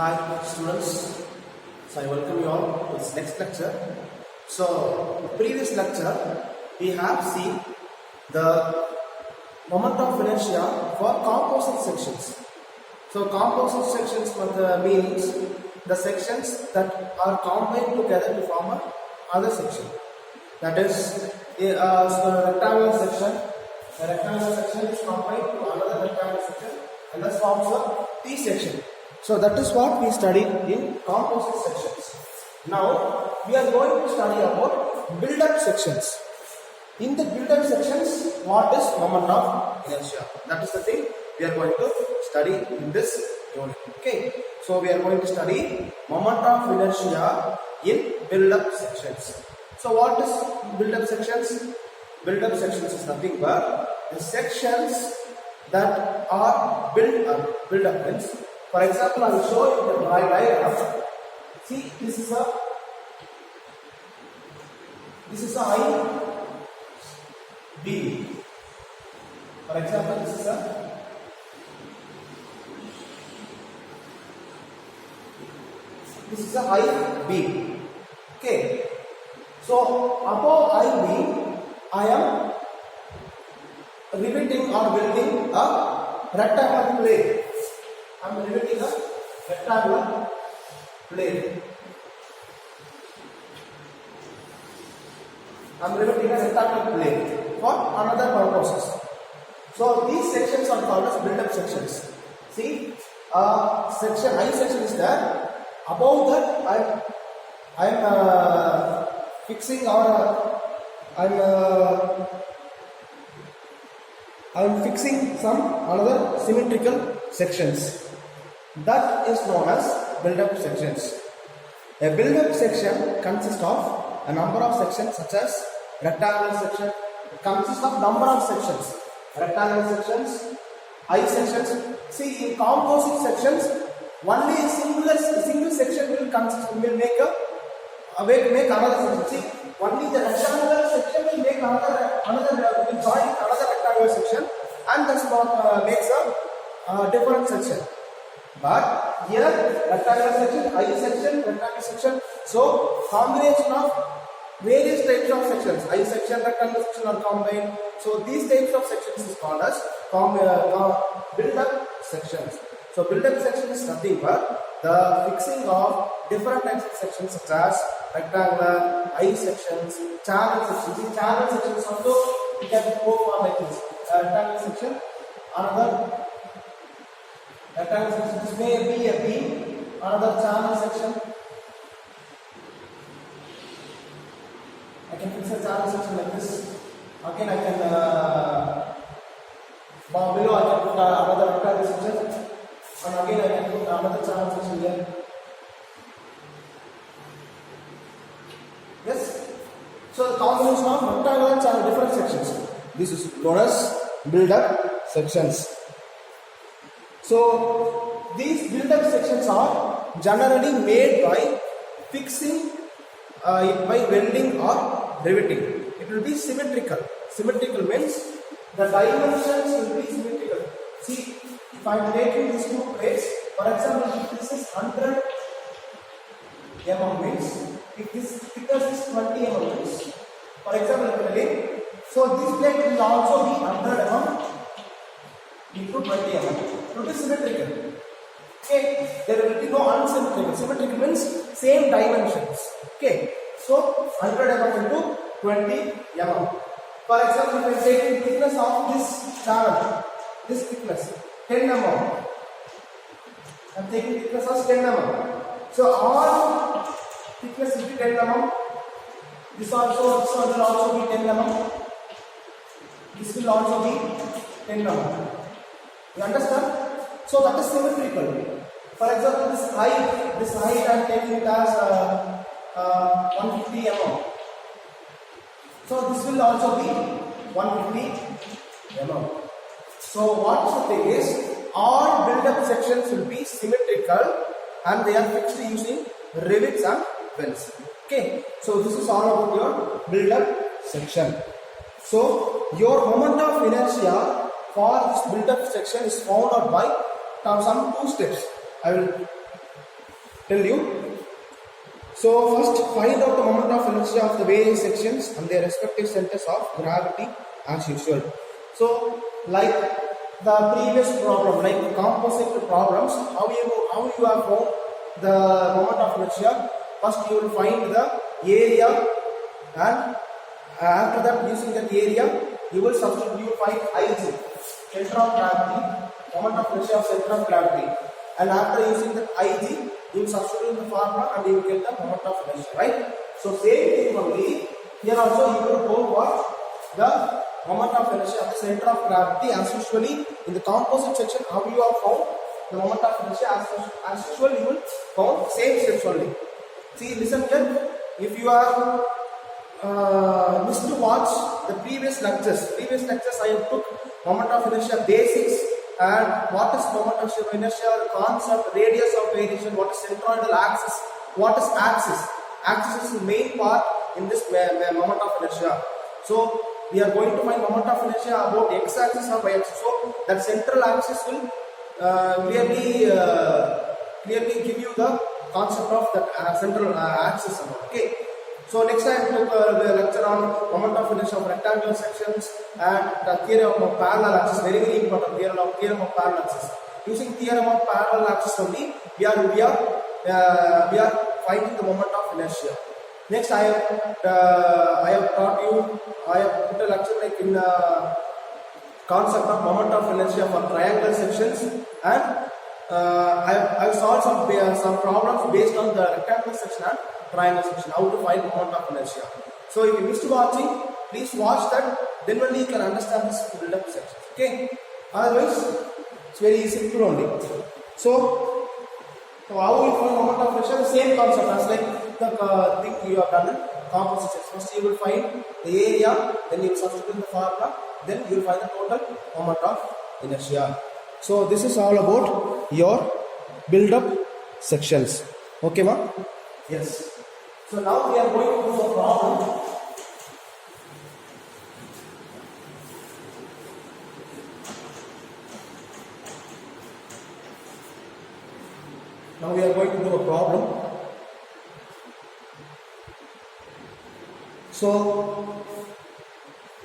Hi students, so I welcome you all to this next lecture. So, in the previous lecture we have seen the moment of inertia for composite sections. So, composite sections means the sections that are combined together to form another section. That is, a rectangular section. A rectangular section is combined to another rectangular section and thus forms a T section. So that is what we studied in composite sections. Now we are going to study about build-up sections. In the build-up sections, what is moment of inertia? That is the thing we are going to study in this unit. Okay. So we are going to study moment of inertia in build-up sections. So what is build-up sections? Build-up sections is nothing but the sections that are built up. Build-up means, for example, I will show you the diagram. See, this is a I B. For example, this is a I B. Okay. So above I B, I am riveting or building a rectangular plane. I am riveting a rectangular plane. I am riveting a rectangular plane for another purposes. So these sections are called as build-up sections. See, section I section is there. Above that, I am fixing or I am fixing some another symmetrical sections. That is known as build-up sections. A build-up section consists of a number of sections such as rectangular section. It consists of number of sections. Rectangular sections, I sections. See, in composite sections, only a single section will make another section. See, only the rectangular section will make will join another rectangular section, and thus makes a different section. But here, rectangular section, I section, rectangular section. So, combination of various types of sections, I section, rectangular section are combined. So, these types of sections is called as build-up sections. So, build-up section is nothing but the fixing of different types of sections such as rectangular, I sections, channel sections. See, channel sections also we can go for like this. Rectangular section, another rectangular section. This may be a beam, another channel section. I can fix a channel section like this. Again, I can below I can put another rectangular section, and again I can put another channel section here. Yes. So the combination of rectangular and channel different sections. This is known as build-up sections. So these build-up sections are generally made by fixing it by welding or riveting. It will be symmetrical. Symmetrical means the dimensions will be symmetrical. See, if I am taking these two plates, for example, if this is 100 mm means, if this thickness is 20 mm means, for example, so this plate will also be 100 mm into 20 mm. It will be symmetrical. Okay, there will be no unsymmetrical. Symmetrical means same dimensions. Okay, so 100 mm into 20 mm. For example, if I am taking thickness of this channel, this thickness 10 mm. I am taking thickness as 10 mm. So all thickness will be 10 mm. This will also be 10 mm. This will also be 10 mm. You understand? So that is symmetrical. For example, this height I am taking it as 150 mm. So this will also be 150 mm. So what is the thing is, all build-up sections will be symmetrical and they are fixed using rivets and welds. Okay. So this is all about your build-up section. So your moment of inertia for this build-up section is found out by some two steps. I will tell you. So first find out the moment of inertia of the various sections and their respective centers of gravity as usual. So like the previous problem, like composite problems, how you have found the moment of inertia? First you will find the area, and after that using that area you will substitute, you will find IG, center of gravity, moment of inertia of center of gravity, and after using that IG you will substitute the formula and you will get the moment of inertia, right? So same thing only here also you will go what the moment of inertia of the center of gravity as usually in the composite section. How you have found the moment of inertia as usual, you will found same steps only. See, listen here. If you are missed to watch the previous lectures I took moment of inertia basics and what is moment of inertia, concept, radius of variation, what is centroidal axis, what is axis. Axis is the main part in this moment of inertia. So we are going to find moment of inertia about x-axis or y-axis. So that central axis will clearly give you the concept of that central axis. Okay. So next time we took the lecture on moment of inertia of rectangular sections and the theorem of parallel axis. Very very important theorem of parallel axis. Using theorem of parallel axis only we are finding the moment of inertia. Next I have taught you, I have put a lecture like in concept of moment of inertia for triangular sections, and I have solved some problems based on the rectangular section and triangle section, how to find moment of inertia. So if you missed watching, please watch that, then only you can understand this build-up section. Okay, otherwise it's very simple only. So how we find moment of inertia? The same concept as like the thing you have done in composite section. First you will find the area, then you will substitute the formula, then you will find the total moment of inertia. So this is all about your build-up sections. Okay, ma? Yes. So now we are going to do the problem. Now we are going to do a problem. So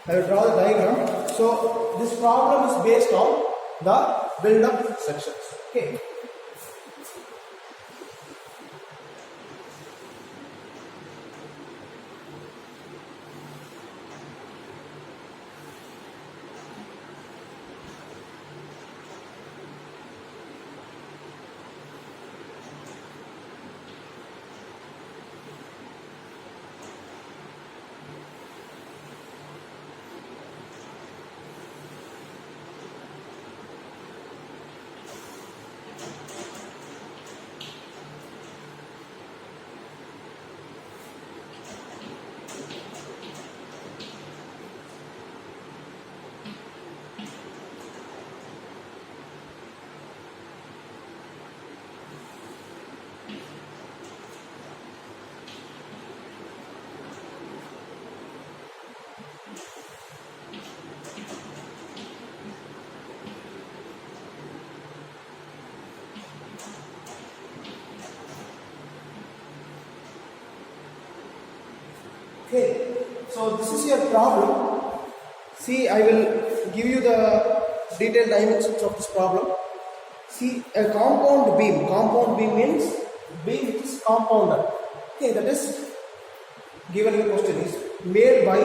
I will draw the diagram. So this problem is based on the build-up sections. Okay. Okay, so this is your problem. See, I will give you the detailed dimensions of this problem. See, a compound beam. Compound beam means beam which is compounded. Okay, that is given in the question is made by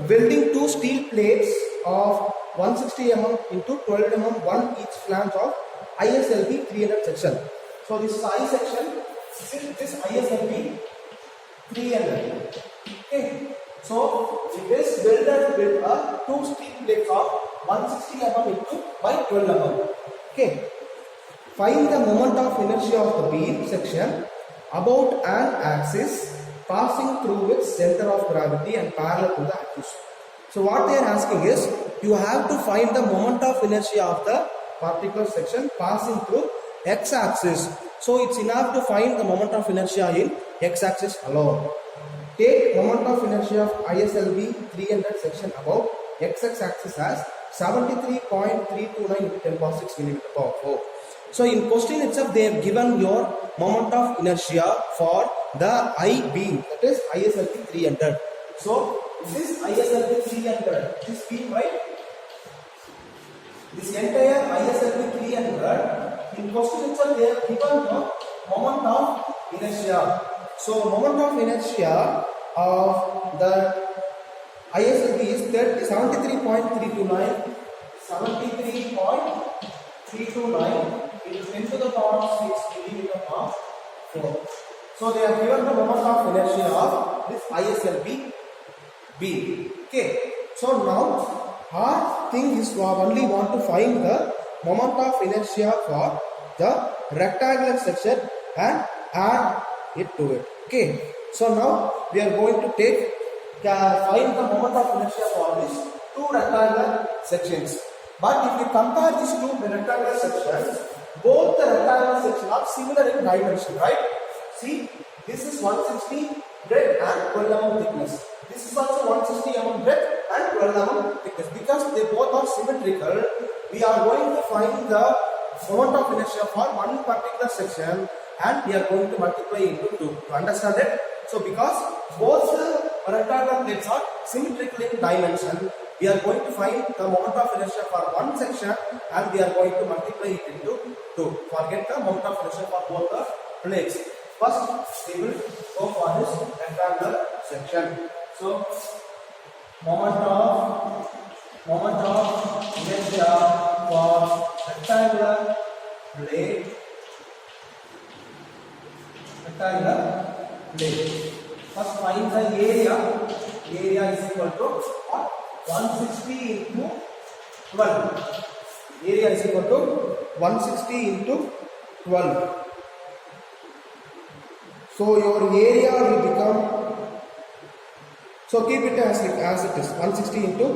welding two steel plates of 160 mm into 12 mm one each flange of ISLB 300 section. So this is I section. This ISLB 300. Okay, so it is welded with two steel plates of 160 mm into by 12 mm. Okay, find the moment of inertia of the beam section about an axis passing through its center of gravity and parallel to the axis. So what they are asking is, you have to find the moment of inertia of the particular section passing through x-axis. So it's enough to find the moment of inertia in x-axis alone. Take moment of inertia of ISLB 300 section about x-axis as 73.329 into 10 power 6 mm power 4. So in question itself they have given your moment of inertia for the I beam, that is ISLP 300. So this ISLP 300, this beam, right? This entire ISLP 300, in question itself they have given the moment of inertia. So moment of inertia of the ISLP is 73.329, 73.329 into 10 to the power of 6 millimeter of 4. So they have given the moment of inertia of this ISLP beam. Okay. So now our thing is only want to find the moment of inertia for the rectangular section and add it to it. Okay. So now we are going to find the moment of inertia for these two rectangular sections. But if we compare these two rectangular sections, both the rectangular sections are similar in dimension, right? See, this is 160 breadth and 12 mm thickness. This is also 160 mm breadth and 12 mm thickness. Because they both are symmetrical, we are going to find the moment of inertia for one particular section and we are going to multiply into 2. To understand it? So because both the rectangular plates are symmetrical in dimension, we are going to find the moment of inertia for one section and we are going to multiply it into 2. Forget the moment of inertia for both the plates. First, we will go for this rectangular section. So, moment of inertia for rectangular plate. First, find the area. Area is equal to 160 into 12. Area is equal to 160 into 12. So your area will become, so keep it as it is, 160 into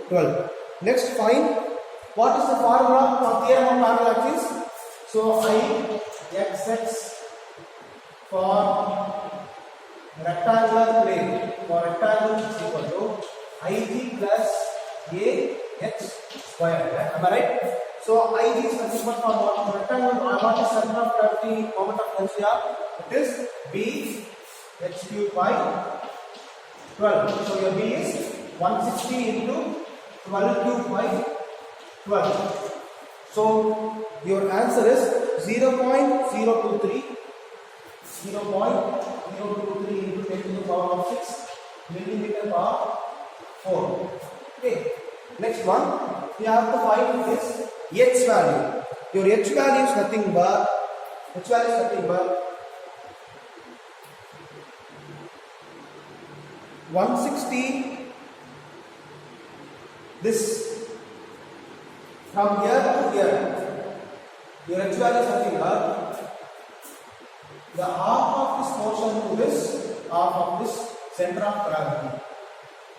12. Next, find what is the formula for theorem of parallel axis. So Ixx for rectangular plane, for rectangle is equal to Ig plus Ax square. Am I right? So Ig is nothing but for rectangle. What is center of gravity, moment of inertia? It is B h cube by 12. So your B is 160 into 12 cube by 12. So your answer is 0.023 into 10 to the power of 6 millimeter per 4. Okay. Next one, we have to find this h value. Your h value is nothing but 160. This from here to here. Your h value is nothing but the half of this portion to this half of this center of gravity.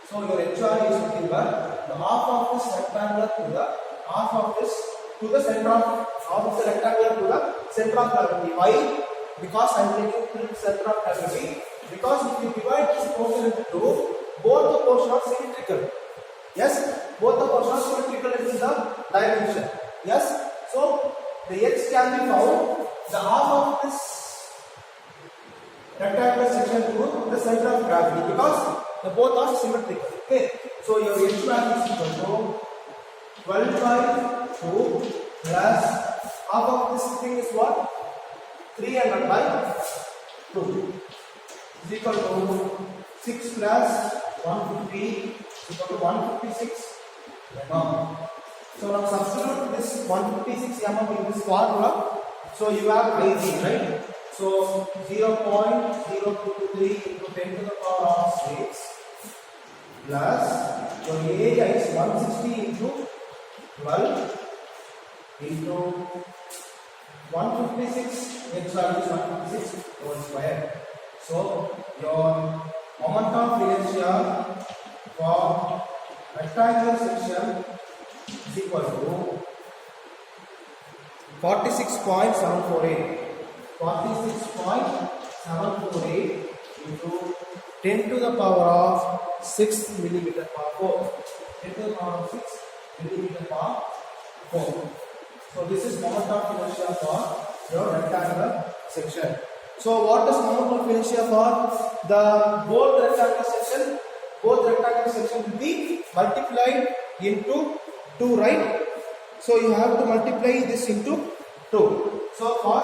So your h value is nothing but the half of this rectangular to the half of this to the center of the rectangular to the center of gravity. Why? Because I am taking to the center of gravity. Because if you divide this portion into two, both the portions are symmetrical. Yes, both the portions are symmetrical in the dimension. Yes, so the x can be found the half of this rectangular section to the center of gravity because the both are symmetrical. Okay, so your h value is equal to 12 by 2 plus half of this thing is what? 300 by 2 is equal to 6 plus 150 is equal to 156 mm. So now substitute this 156 mm in this formula. So you have Ig, right? So 0.023 into 10 to the power of 6 plus your area is 160 into 12 into 156, x value is 156 whole square. So your moment of inertia for rectangular section is equal to 46.748. 46.748 into 10 to the power of 6 millimeter per 4. 10 to the power of 6 millimeter per 4. So this is moment of inertia for your rectangular section. So what is moment of inertia for the both rectangular section? Both rectangular section will be multiplied into 2, right? So you have to multiply this into 2. So for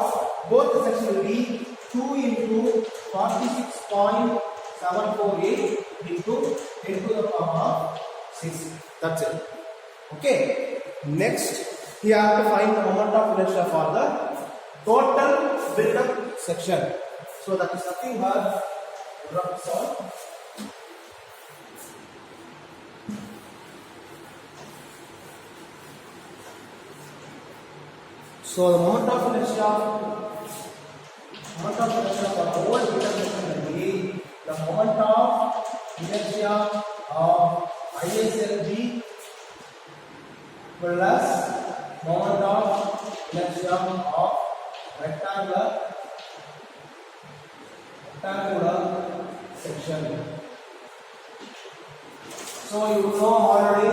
both the section will be 2 into 46.748 into 10 to the power of 6. That's it. Okay. Next, you have to find the moment of inertia for the total build-up section. So that is nothing but rough solve. So the moment of inertia for the whole build-up section will be the moment of inertia of ISLB plus moment of inertia of rectangular section. So you know already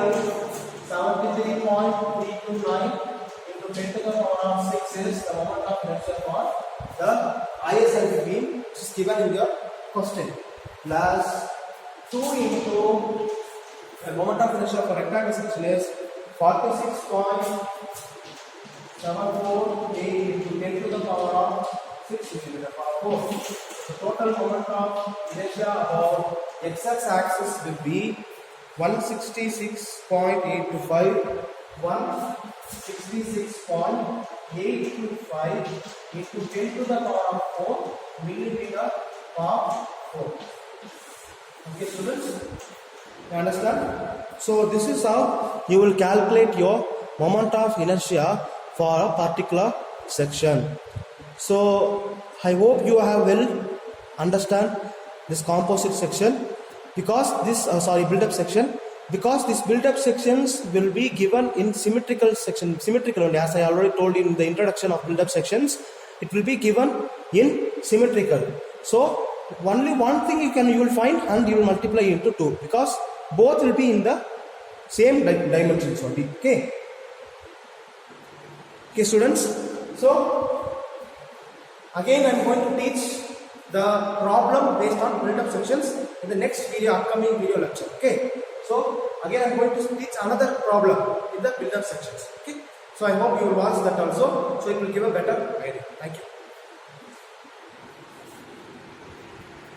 73.329 into 10 to the power of 6 is the moment of inertia for the ISLB beam, which is given in your question, plus 2 into the moment of inertia for rectangular section is 46.748 into 10 to the power of 6 into the power 4. The total moment of inertia of x-axis will be 166.825, 166.825 into 10 to the power of 4 millimeter per 4. Okay, students, you understand? So this is how you will calculate your moment of inertia for a particular section. So I hope you have well understand this composite section, because this build-up section, because these build-up sections will be given in symmetrical only, as I already told you in the introduction of build-up sections, it will be given in symmetrical. So only one thing you will find, and you will multiply into 2, because both will be in the same dimensions only. Okay students, so again I am going to teach the problem based on build-up sections in the next upcoming video lecture. Okay, so again I am going to teach another problem in the build-up sections. Okay, so I hope you will watch that also, so it will give a better idea. Thank you.